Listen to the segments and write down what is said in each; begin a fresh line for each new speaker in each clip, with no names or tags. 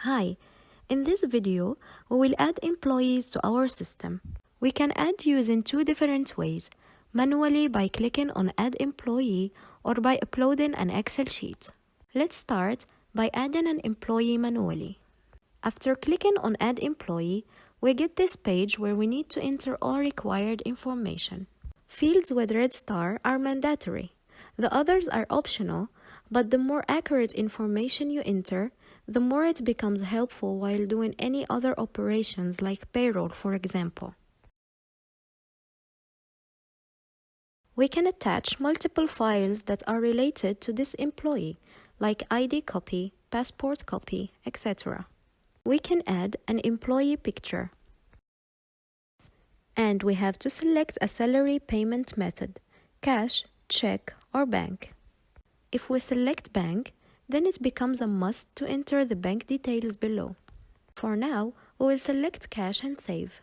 Hi, in this video, we will add employees to our system. We can add using two different ways, manually by clicking on Add Employee or by uploading an Excel sheet. Let's start by adding an employee manually. After clicking on Add Employee, we get this page where we need to enter all required information. Fields with red star are mandatory. The others are optional, but the more accurate information you enter, the more it becomes helpful while doing any other operations like payroll, for example. We can attach multiple files that are related to this employee, like ID copy, passport copy, etc. We can add an employee picture. And we have to select a salary payment method, cash, check, or bank. If we select bank, then it becomes a must to enter the bank details below. For now, we will select cash and save.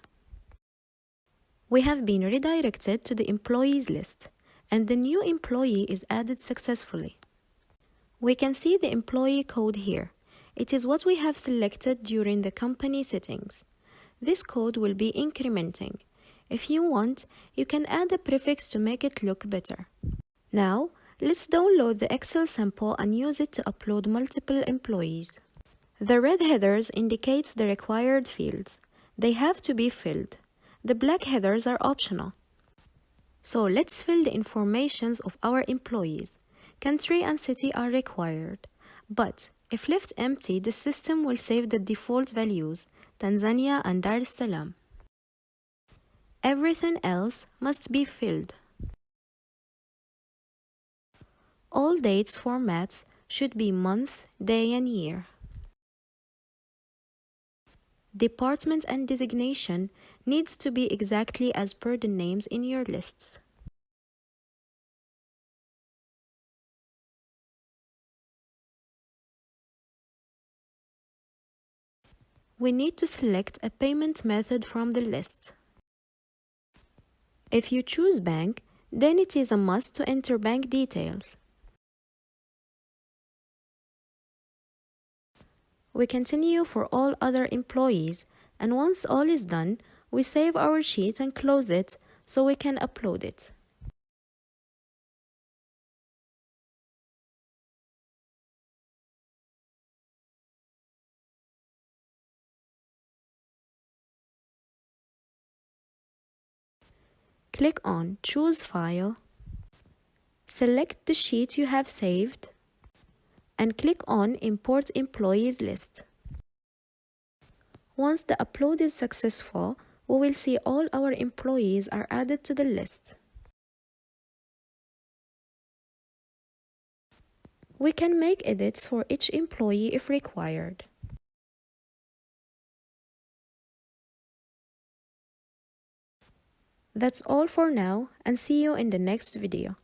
We have been redirected to the employees list, and the new employee is added successfully. We can see the employee code here. It is what we have selected during the company settings. This code will be incrementing. If you want, you can add a prefix to make it look better. Now, let's download the Excel sample and use it to upload multiple employees. The red headers indicates the required fields. They have to be filled. The black headers are optional. So let's fill the informations of our employees. Country and city are required. But if left empty, the system will save the default values, Tanzania and Dar es Salaam. Everything else must be filled. All dates formats should be month, day, and year. Department and designation needs to be exactly as per the names in your lists. We need to select a payment method from the list. If you choose bank, then it is a must to enter bank details. We continue for all other employees, and once all is done, we save our sheet and close it so we can upload it. Click on Choose File, select the sheet you have saved, and click on Import Employees List. Once the upload is successful, we will see all our employees are added to the list. We can make edits for each employee if required. That's all for now, and see you in the next video.